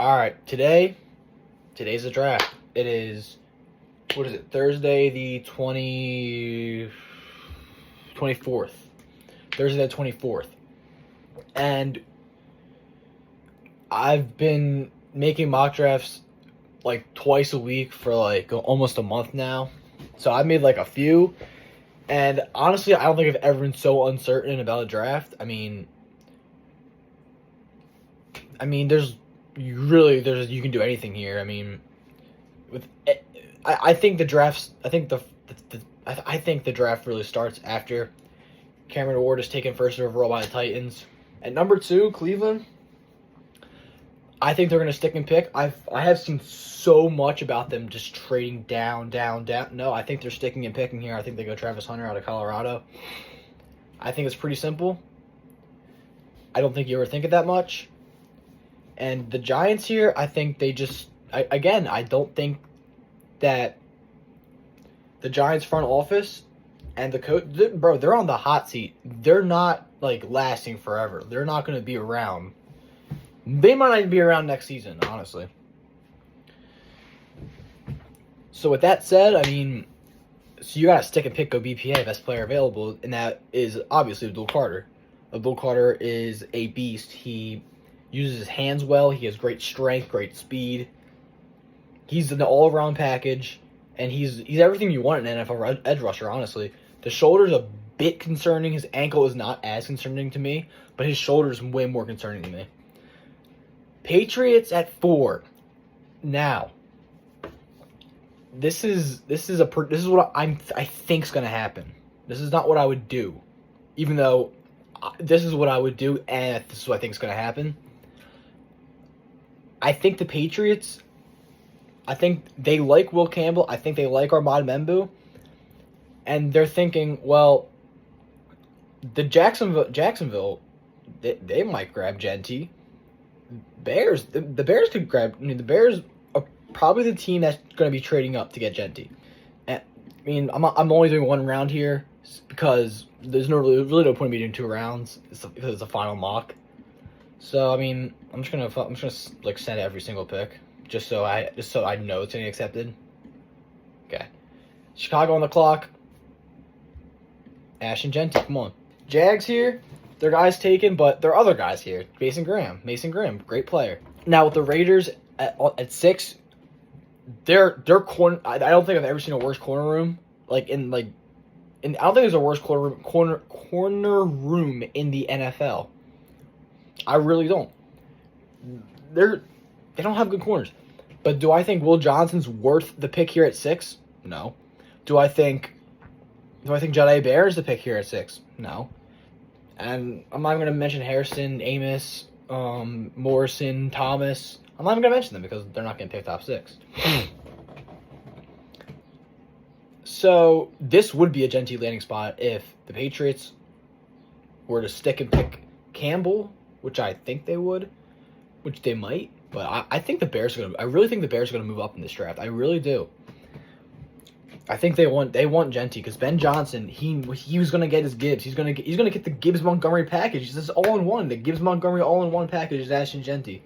All right, today's the draft. It is, what is it, Thursday the 24th. Thursday the 24th. And I've been making mock drafts like twice a week for like almost a month now. So I made like a few. And honestly, I don't think I've ever been so uncertain about a draft. There's you can do anything here. With I think the drafts. I think the draft really starts after Cameron Ward is taken first overall by the Titans. At number 2, Cleveland. I think they're going to stick and pick. I have seen so much about them just trading down. No, I think they're sticking and picking here. I think they go Travis Hunter out of Colorado. I think it's pretty simple. I don't think you ever think of that much. And the Giants here, I think they just... I don't think that the Giants front office and the coach... They're on the hot seat. They're not, lasting forever. They're not going to be around. They might not even be around next season, honestly. So with that said, so you got to stick and pick, go BPA, best player available, and that is obviously Abdul Carter. Abdul Carter is a beast. He uses his hands well. He has great strength, great speed. He's an all-around package, and he's everything you want in an NFL edge rusher, honestly. The shoulder's a bit concerning. His ankle is not as concerning to me, but his shoulder's way more concerning to me. Patriots at 4. Now, this is what I think's gonna happen. This is not what I would do, even though this is what I would do, and this is what I think is gonna happen. I think the Patriots. I think they like Will Campbell. I think they like Armand Membu, and they're thinking, well, the Jacksonville, they might grab Gentry. The Bears could grab. The Bears are probably the team that's going to be trading up to get Gentry. I'm only doing one round here because there's really no point in me doing 2 rounds because it's a final mock. So I'm just gonna send every single pick just so I know it's gonna get accepted. Okay, Chicago on the clock. Ashton Gentry, come on. Jags here. Their guys taken, but there are other guys here. Mason Graham, great player. Now with the Raiders at 6, their corner. I don't think I've ever seen a worse corner room. I don't think there's a worse corner room in the NFL. I really don't. They don't have good corners. But do I think Will Johnson's worth the pick here at 6? No. Do I think Jahdae Barron is the pick here at 6? No. And I'm not even going to mention Harrison, Amos, Morrison, Thomas. I'm not even going to mention them because they're not going to pick top 6. So this would be a Gentry landing spot if the Patriots were to stick and pick Campbell, which I think they would, which they might. But I think the Bears are going to. I really think the Bears are going to move up in this draft. I really do. I think they want Gentry because Ben Johnson he was going to get his Gibbs. He's going to get the Gibbs Montgomery package. It's just all in one. The Gibbs Montgomery all in one package is Ashton Gentry,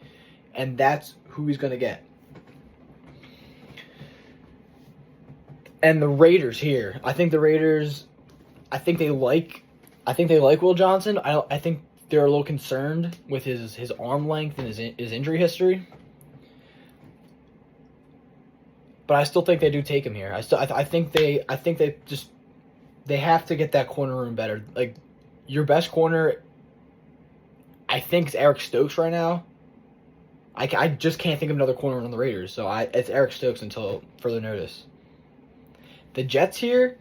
and that's who he's going to get. And the Raiders here. I think they like Will Johnson. I think they're a little concerned with his arm length and his injury history. But I still think they do take him here. I think they have to get that corner room better. Your best corner, I think, is Eric Stokes right now. I just can't think of another corner on the Raiders, so it's Eric Stokes until further notice. The Jets here,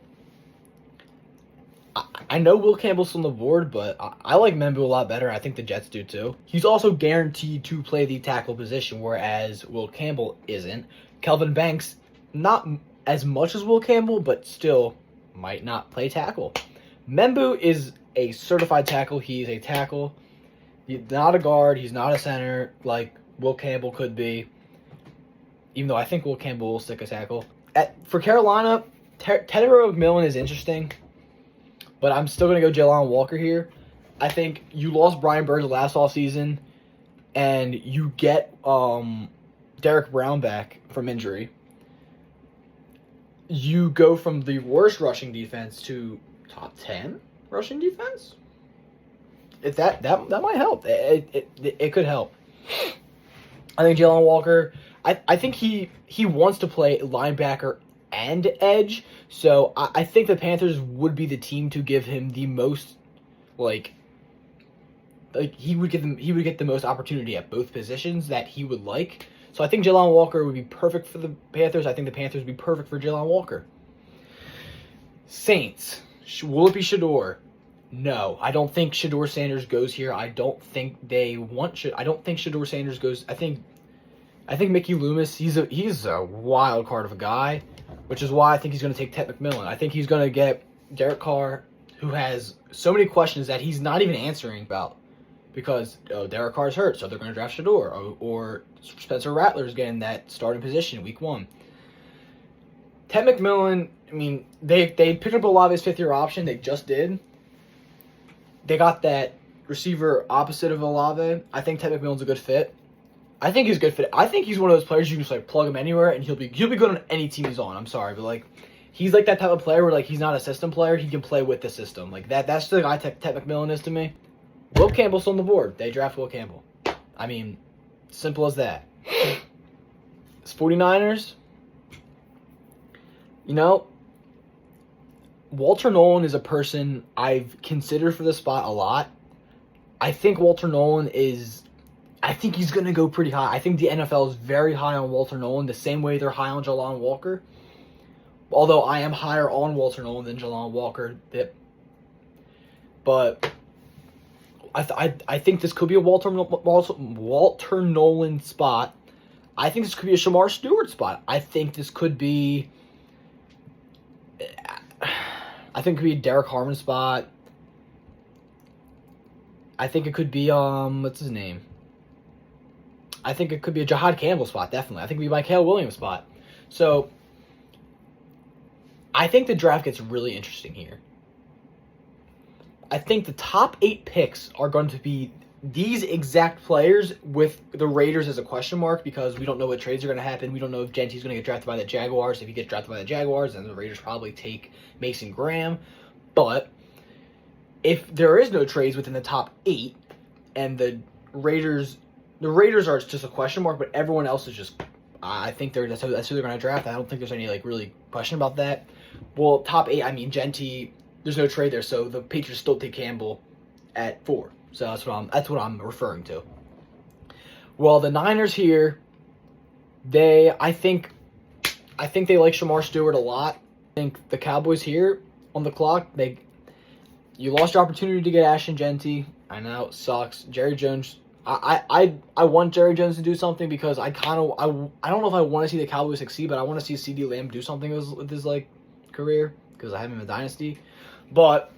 I know Will Campbell's on the board, but I like Membu a lot better. I think the Jets do too. He's also guaranteed to play the tackle position, whereas Will Campbell isn't. Kelvin Banks, not as much as Will Campbell, but still might not play tackle. Membu is a certified tackle. He's a tackle. He's not a guard. He's not a center like Will Campbell could be, even though I think Will Campbell will stick a tackle. For Carolina, Tedero McMillan is interesting, but I'm still going to go Jalon Walker here. I think you lost Brian Burns last offseason. and you get Derek Brown back from injury, you go from the worst rushing defense to top 10 rushing defense. If that might help. It could help. I think Jalen Walker, I think he wants to play linebacker and edge, so I think the Panthers would be the team to give him the most, like he would get the most opportunity at both positions that he would like. So I think Jalen Walker would be perfect for the Panthers. I think the Panthers would be perfect for Jalen Walker. Saints, will it be Shedeur? No, I don't think Shedeur Sanders goes here. I don't think they want. I don't think Shedeur Sanders goes. I think Mickey Loomis. He's a wild card of a guy, which is why I think he's going to take Ted McMillan. I think he's going to get Derek Carr, who has so many questions that he's not even answering about, because Derek Carr's hurt, so they're going to draft Shedeur, or Spencer Rattler's getting that starting position week 1. Ted McMillan. I mean, they picked up a lot of his 5th-year option. They just did. They got that receiver opposite of Olave. I think Ted McMillan's a good fit. I think he's a good fit. I think he's one of those players you can just like plug him anywhere and he'll be good on any team he's on. I'm sorry, but like he's like that type of player where like he's not a system player. He can play with the system. Like that's the guy Ted McMillan is to me. Will Campbell's on the board. They draft Will Campbell. I mean, simple as that. It's 49ers. You know, Walter Nolan is a person I've considered for the spot a lot. I think Walter Nolan is... I think he's going to go pretty high. I think the NFL is very high on Walter Nolan, the same way they're high on Jalon Walker. Although I am higher on Walter Nolan than Jalon Walker. But I think this could be a Walter Nolan spot. I think this could be a Shamar Stewart spot. I think this could be... I think it could be a Derek Harmon spot. I think it could be, what's his name? I think it could be a Jahad Campbell spot, definitely. I think it could be Mikael Williams spot. So, I think the draft gets really interesting here. I think the top 8 picks are going to be these exact players with the Raiders as a question mark because we don't know what trades are going to happen. We don't know if Genty's going to get drafted by the Jaguars. If he gets drafted by the Jaguars, then the Raiders probably take Mason Graham. But if there is no trades within the top 8 and the Raiders are just a question mark, but everyone else is just, I think that's who they're going to draft. I don't think there's any like really question about that. Well, top 8, I mean, Genty, there's no trade there, so the Patriots still take Campbell at 4. So that's what I'm referring to. Well, the Niners here, I think they like Shamar Stewart a lot. I think the Cowboys here on the clock, you lost your opportunity to get Ashton Genty. I know it sucks. Jerry Jones, I want Jerry Jones to do something because I don't know if I want to see the Cowboys succeed, but I want to see CeeDee Lamb do something with his like career because I have him in Dynasty. But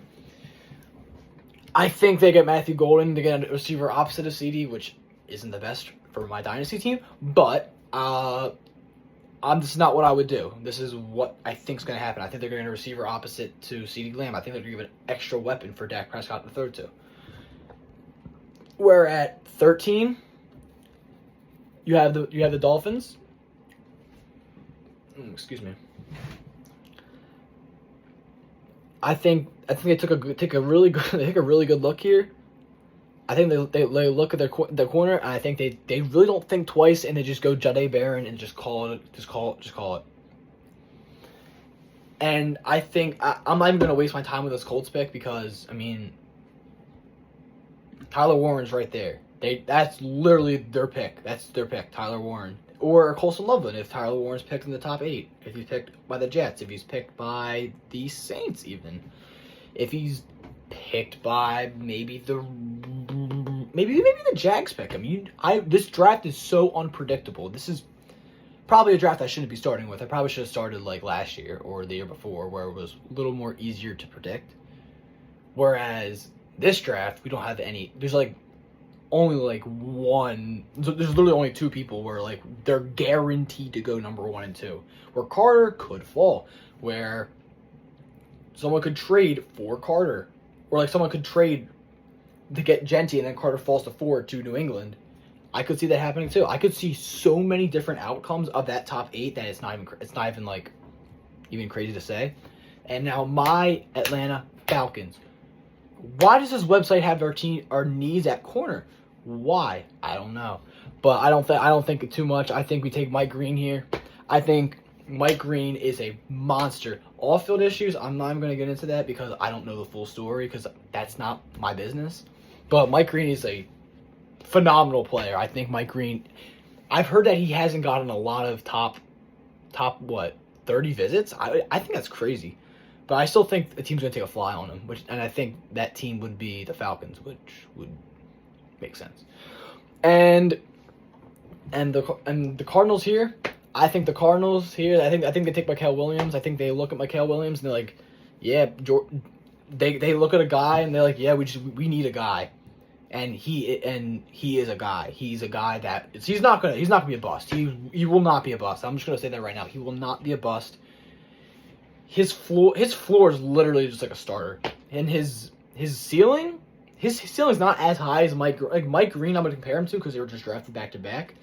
I think they get Matthew Golden to get a receiver opposite of CeeDee, which isn't the best for my Dynasty team, but this is not what I would do. This is what I think is going to happen. I think they're going to receiver opposite to CeeDee Lamb. I think they're going to give an extra weapon for Dak Prescott in the third too. Where at 13, you have the Dolphins. Excuse me. I think they take a really good look here. I think they look at their corner, and I think they really don't think twice, and they just go Jahdae Barron and just call it. And I think I'm not even going to waste my time with this Colts pick because I mean, Tyler Warren's right there. That's literally their pick. That's their pick, Tyler Warren. Or Colson Loveland if Tyler Warren's picked in the top 8. If he's picked by the Jets. If he's picked by the Saints even. If he's picked by maybe the Jags pick him. This draft is so unpredictable. This is probably a draft I shouldn't be starting with. I probably should have started like last year or the year before where it was a little more easier to predict. Whereas this draft, we don't have any. There's like only like one. There's literally only 2 people where like they're guaranteed to go number 1 and 2. Where Carter could fall. Where someone could trade for Carter. Or like someone could trade to get Genty and then Carter falls to 4 to New England. I could see that happening too. I could see so many different outcomes of that top 8 that it's not even like even crazy to say. And now my Atlanta Falcons. Why does this website have our needs at corner? Why? I don't know. But I don't think it too much. I think we take Mike Green here. I think Mike Green is a monster. Off-field issues, I'm not even going to get into that because I don't know the full story because that's not my business. But Mike Green is a phenomenal player. I think Mike Green, I've heard that he hasn't gotten a lot of top 30 visits. I think that's crazy. But I still think the team's going to take a fly on him, and I think that team would be the Falcons, which would make sense. And the Cardinals here, I think they take Mikael Williams. I think they look at Mikael Williams and they're like, yeah, they look at a guy and they're like, yeah, we need a guy. And he is a guy. He's a guy that he's not gonna be a bust. He will not be a bust. I'm just gonna say that right now. He will not be a bust. His floor is literally just like a starter, and his ceiling is not as high as Mike Green. I'm gonna compare him to because they were just drafted back to back.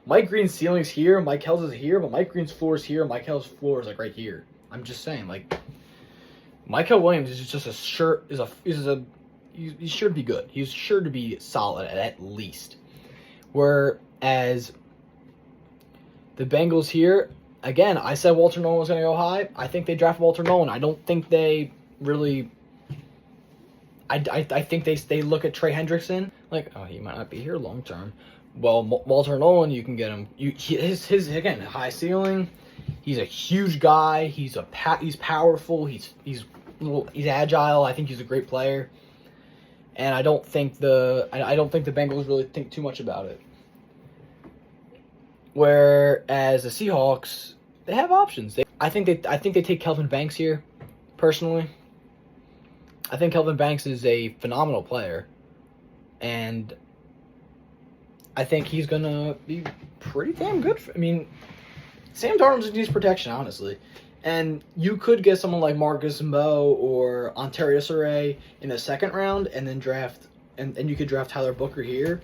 Mike Green's ceiling's here, Mikael's is here, but Mike Green's floor is here. Mikael's floor is like right here. I'm just saying, like Mikael Williams is just he's sure to be good. He's sure to be solid at least. Whereas the Bengals here, again, I said Walter Nolan was going to go high. I think they draft Walter Nolan. I don't think they really. I think they look at Trey Hendrickson like, oh, he might not be here long term. Well, Walter Nolan, you can get him. His again high ceiling. He's a huge guy. He's powerful. He's agile. I think he's a great player. And I don't think the Bengals really think too much about it. Whereas the Seahawks, they have options. I think they take Kelvin Banks here, personally. I think Kelvin Banks is a phenomenal player, and I think he's gonna be pretty damn good. Sam Darnold just needs protection, honestly. And you could get someone like Marcus Mo or Ontario Saray in the second round, and then draft, and you could draft Tyler Booker here.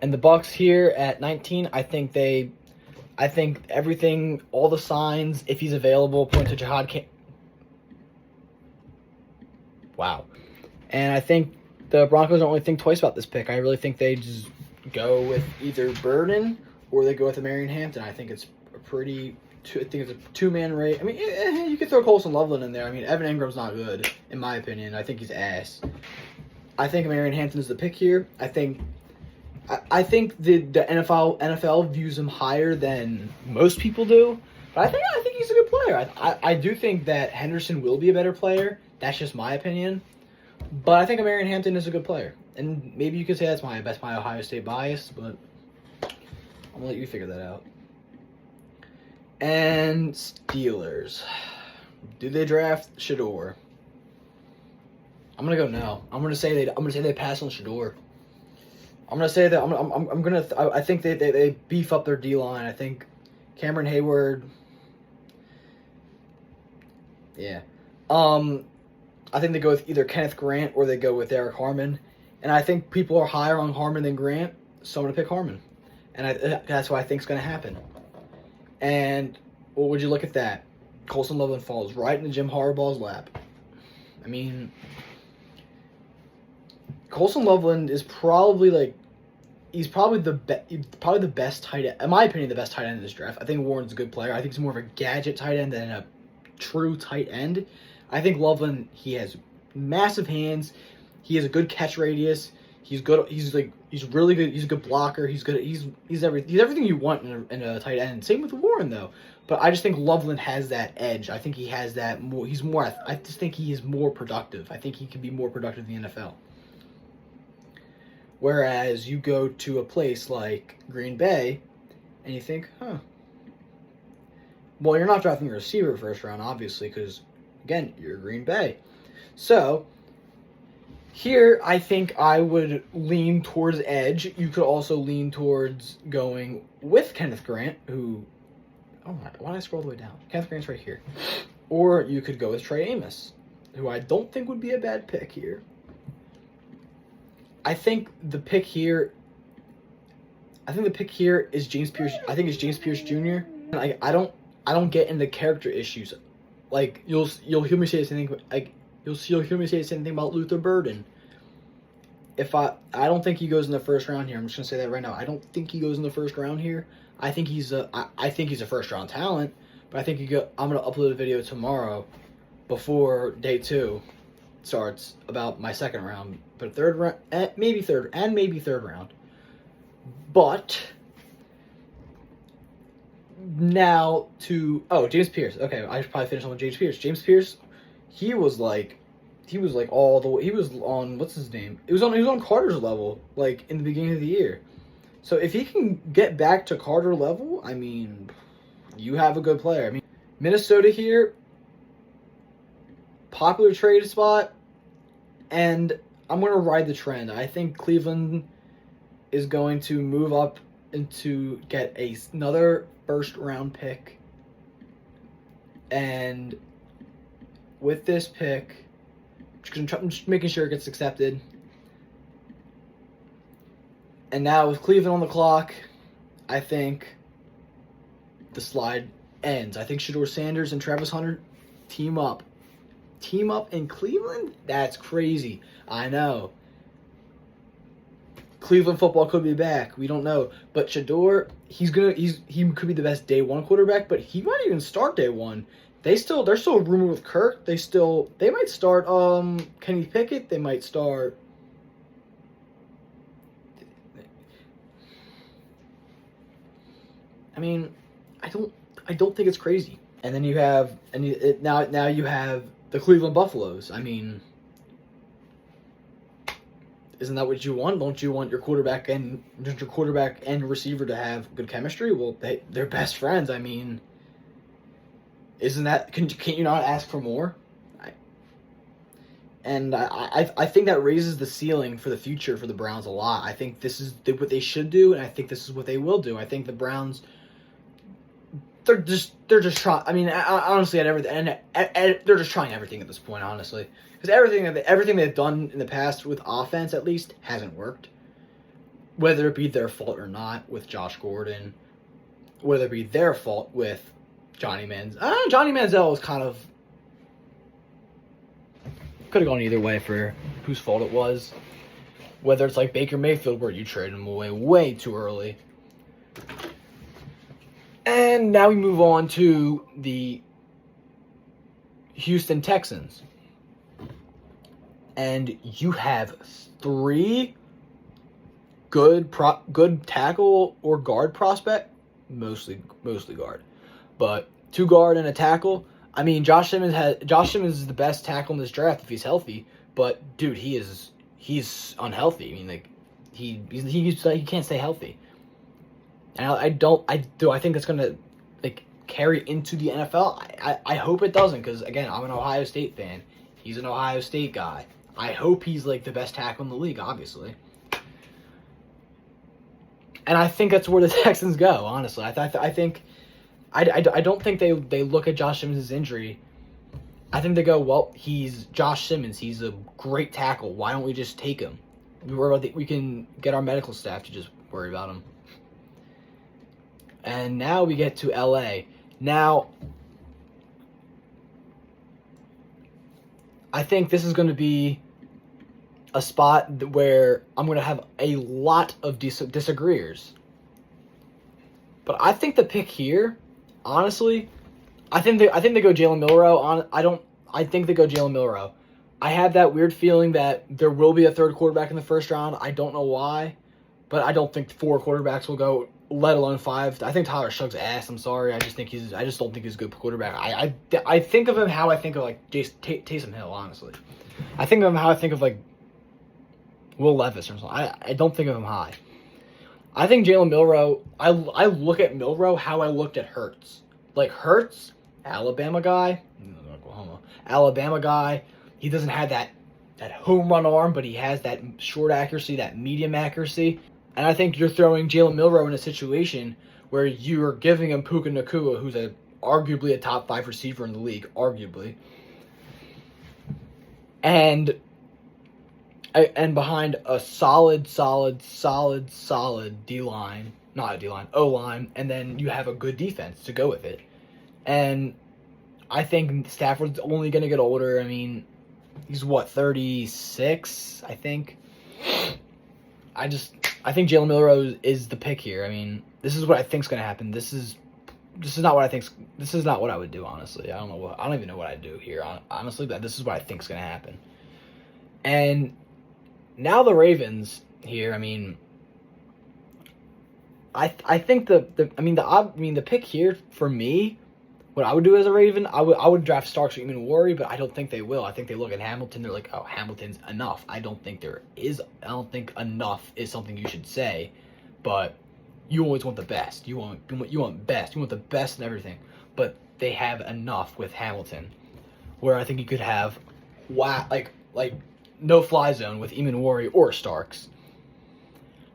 And the Bucks here at 19, I think everything, all the signs, if he's available, point to Jihad. Wow. And I think the Broncos don't really think twice about this pick. I really think they just go with either Burden or they go with Marion Hampton. I think it's a two-man race. You could throw Colson Loveland in there. Evan Ingram's not good, in my opinion. I think he's ass. I think Marion Hampton is the pick here. I think the NFL views him higher than most people do. But I think he's a good player. I do think that Henderson will be a better player. That's just my opinion. But I think Marion Hampton is a good player. And maybe you could say that's my Ohio State bias, but I'm going to let you figure that out. And Steelers. Do they draft Shedeur? I'm gonna go no. I'm gonna say they pass on Shedeur. I'm gonna say that I think they beef up their D line. I think Cameron Hayward. Yeah. I think they go with either Kenneth Grant or they go with Eric Harmon. And I think people are higher on Harmon than Grant, so I'm gonna pick Harmon. And that's what I think is gonna happen. And well, would you look at that? Colson Loveland falls right into Jim Harbaugh's lap. Colson Loveland is probably the best tight end. In my opinion, the best tight end in this draft. I think Warren's a good player. I think he's more of a gadget tight end than a true tight end. I think Loveland, he has massive hands. He has a good catch radius. He's good. He's really good. He's a good blocker. He's good. He's everything you want in a tight end. Same with Warren though. But I just think Loveland has that edge. I think he has that more. I just think he is more productive. I think he can be more productive in the NFL. Whereas you go to a place like Green Bay, and you think, well, you're not drafting a receiver first round, obviously, because again, you're Green Bay. So here, I think I would lean towards edge. You could also lean towards going with Kenneth Grant, who... Oh, why did I scroll all the way down? Kenneth Grant's right here. Or you could go with Trey Amos, who I don't think would be a bad pick here. I think the pick here... I think the pick here is James Pierce. I think it's James Pierce Jr. I don't get into character issues. Like you'll hear me say the same thing. Like you'll hear me say the same thing about Luther Burden. If I don't think he goes in the first round here. I'm just gonna say that right now. I don't think he goes in the first round here. I think he's a first round talent, but I think I'm gonna upload a video tomorrow, before day 2 starts, about my second round, but third round, maybe third round. But now to James Pierce. Okay, I should probably finish on with James Pierce. James Pierce, he was like all the way. He was on what's his name? He was on Carter's level, like in the beginning of the year. So if he can get back to Carter level, I mean, you have a good player. I mean, Minnesota here, popular trade spot, and I'm going to ride the trend. I think Cleveland is going to move up and to get another first round pick. And with this pick, I'm just making sure it gets accepted. And now with Cleveland on the clock, I think the slide ends. I think Shedeur Sanders and Travis Hunter team up. Team up in Cleveland? That's crazy. I know. Cleveland football could be back. We don't know. But Shedeur, he could be the best day 1 quarterback, but he might even start day 1. They're still rumored with Kirk. They might start Kenny Pickett. They might start. I mean, I don't think it's crazy. And then you have now you have the Cleveland Buffaloes. I mean, isn't that what you want? Don't you want your quarterback and receiver to have good chemistry? Well, they're best friends. I mean, isn't that can't you not ask for more? I think that raises the ceiling for the future for the Browns a lot. I think this is what they should do, and I think this is what they will do. I think the Browns, they're just trying. I mean, honestly, at everything, and they're just trying everything at this point, honestly, because everything they've done in the past with offense, at least, hasn't worked. Whether it be their fault or not with Josh Gordon, whether it be their fault with Johnny Manziel. Johnny Manziel was kind of could have gone either way for whose fault it was. Whether it's like Baker Mayfield, where you traded him away way too early. And now we move on to the Houston Texans. And you have 3 good tackle or guard prospect, mostly guard, but 2 guard and a tackle. I mean, Josh Simmons is the best tackle in this draft if he's healthy. But dude, he's unhealthy. I mean, like he can't stay healthy. And I think that's gonna like carry into the NFL. I hope it doesn't, because again, I'm an Ohio State fan. He's an Ohio State guy. I hope he's like the best tackle in the league, obviously. And I think that's where the Texans go. Honestly, I think. I don't think they look at Josh Simmons' injury. I think they go, well, he's Josh Simmons. He's a great tackle. Why don't we just take him? We can get our medical staff to just worry about him. And now we get to L.A. Now, I think this is going to be a spot where I'm going to have a lot of disagreeers. But I think the pick here, honestly, I think they go Jalen Milroe. I think they go Jalen Milroe. I have that weird feeling that there will be a third quarterback in the first round. I don't know why, but I don't think 4 quarterbacks will go, let alone 5. I think Tyler Shugg's ass. I'm sorry. I just don't think he's a good quarterback. I think of him how I think of like Taysom Hill. Honestly, I think of him how I think of like Will Levis or something. I don't think of him high. I think Jalen Milroe, I look at Milroe how I looked at Hurts. Like Hurts, Alabama guy, he doesn't have that home run arm, but he has that short accuracy, that medium accuracy. And I think you're throwing Jalen Milroe in a situation where you're giving him Puka Nacua, who's arguably a top 5 receiver in the league, arguably. And and behind a solid D line, not a D line, O line, and then you have a good defense to go with it. And I think Stafford's only going to get older. I mean, he's what, 36, I think. I think Jalen Milroe is the pick here. I mean, this is what I think's going to happen. This is not what I think. This is not what I would do, honestly. I don't even know what I'd do here, honestly. But this is what I think's going to happen. And now the Ravens here. I mean, I think the pick here for me. What I would do as a Raven, I would draft Starks or even Worry, but I don't think they will. I think they look at Hamilton, they're like, oh, Hamilton's enough. I don't think enough is something you should say, but you always want the best. You want best. You want the best in everything. But they have enough with Hamilton, where I think you could have like no fly zone with Eamon Worry or Starks.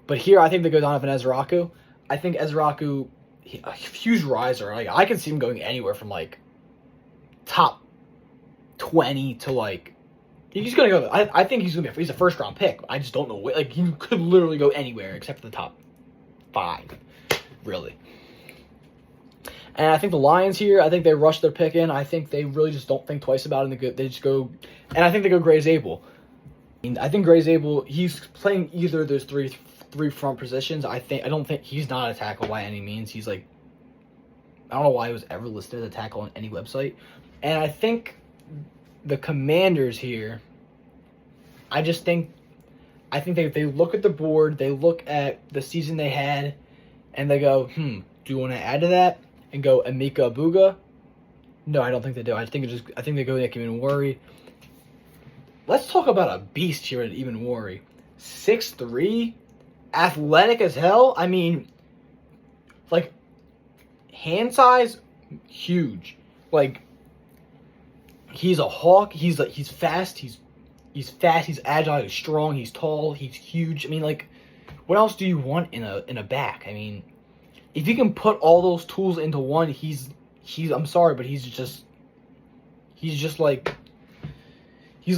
But here I think they go Donovan Ezraku. I think Ezraku, a huge riser. Like, I can see him going anywhere from like top 20 to like he's gonna go. I think he's a first round pick. I just don't know where. Like, he could literally go anywhere except for the top 5, really. And I think the Lions here, I think they rush their pick in. I think they really just don't think twice about it. They just go, and I think they go Gray Zabel. I think Gray Zabel, he's playing either of those three front positions. I don't think he's not a tackle by any means. He's like, I don't know why he was ever listed as a tackle on any website. And I think the Commanders here, I think they look at the board, they look at the season they had, and they go, do you want to add to that and go Emeka Abuga? No, I don't think they do. I think they go Nick Eamon Worry. Let's talk about a beast here at Eamon Worry. 6'3", athletic as hell. I mean, like, hand size, huge. Like, he's a hawk. He's fast. He's fast. He's agile. He's strong. He's tall. He's huge. I mean, like, what else do you want in a back? I mean, if you can put all those tools into one, he's. I'm sorry, but he's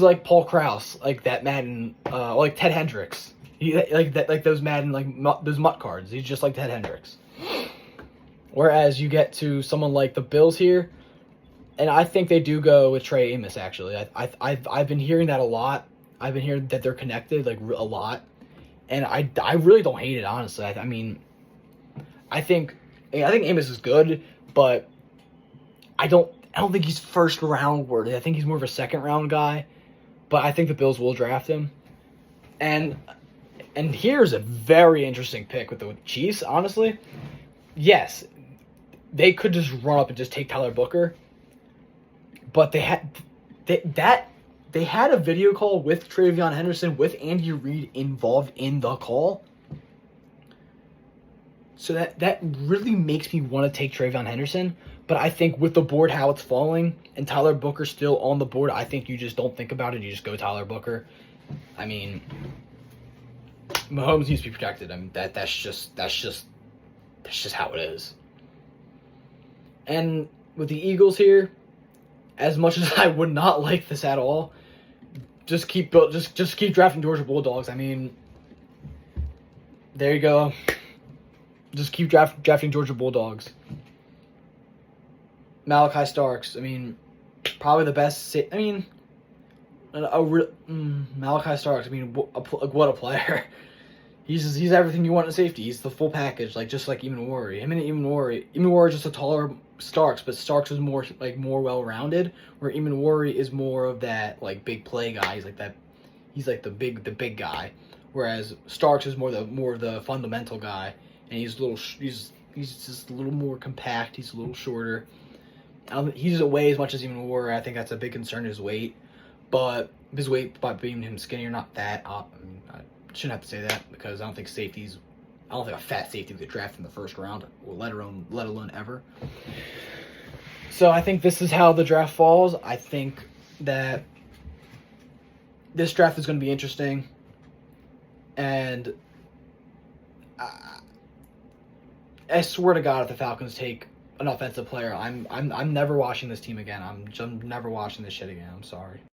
like Paul Krause, like that Madden, like Ted Hendricks. Like those Madden, those MUT cards. He's just like Ted Hendricks. Whereas you get to someone like the Bills here, and I think they do go with Trey Amos. Actually, I've been hearing that a lot. I've been hearing that they're connected like a lot, and I really don't hate it, honestly. I think Amos is good, but I don't think he's first round worthy. I think he's more of a second round guy, but I think the Bills will draft him. And here's a very interesting pick with the Chiefs, honestly. Yes, they could just run up and just take Tyler Booker, but they had a video call with Travion Henderson with Andy Reid involved in the call. So that really makes me want to take Travion Henderson. But I think with the board, how it's falling, and Tyler Booker still on the board, I think you just don't think about it. You just go Tyler Booker. I mean, Mahomes needs to be protected. I mean, that's just how it is. And with the Eagles here, as much as I would not like this at all, just keep drafting Georgia Bulldogs. I mean, there you go. Just keep drafting Georgia Bulldogs. Malachi Starks. I mean, probably the best. Malachi Starks. I mean, what a player. He's everything you want in a safety. He's the full package, just like Eamon Worry. Eamon Worry is just a taller Starks, but Starks is more well rounded. Where Eamon Worry is more of that big play guy. He's like that. He's like the big guy. Whereas Starks is more of the fundamental guy, and he's just a little more compact. He's a little shorter. He doesn't weigh as much as Eamon Worry. I think that's a big concern, his weight. But his weight, by being him skinnier, not that. I shouldn't have to say that because I don't think a fat safety would get drafted in the first round, or let alone ever. So I think this is how the draft falls. I think that this draft is going to be interesting, and I swear to God, if the Falcons take an offensive player, I'm never watching this team again. I'm never watching this shit again. I'm sorry.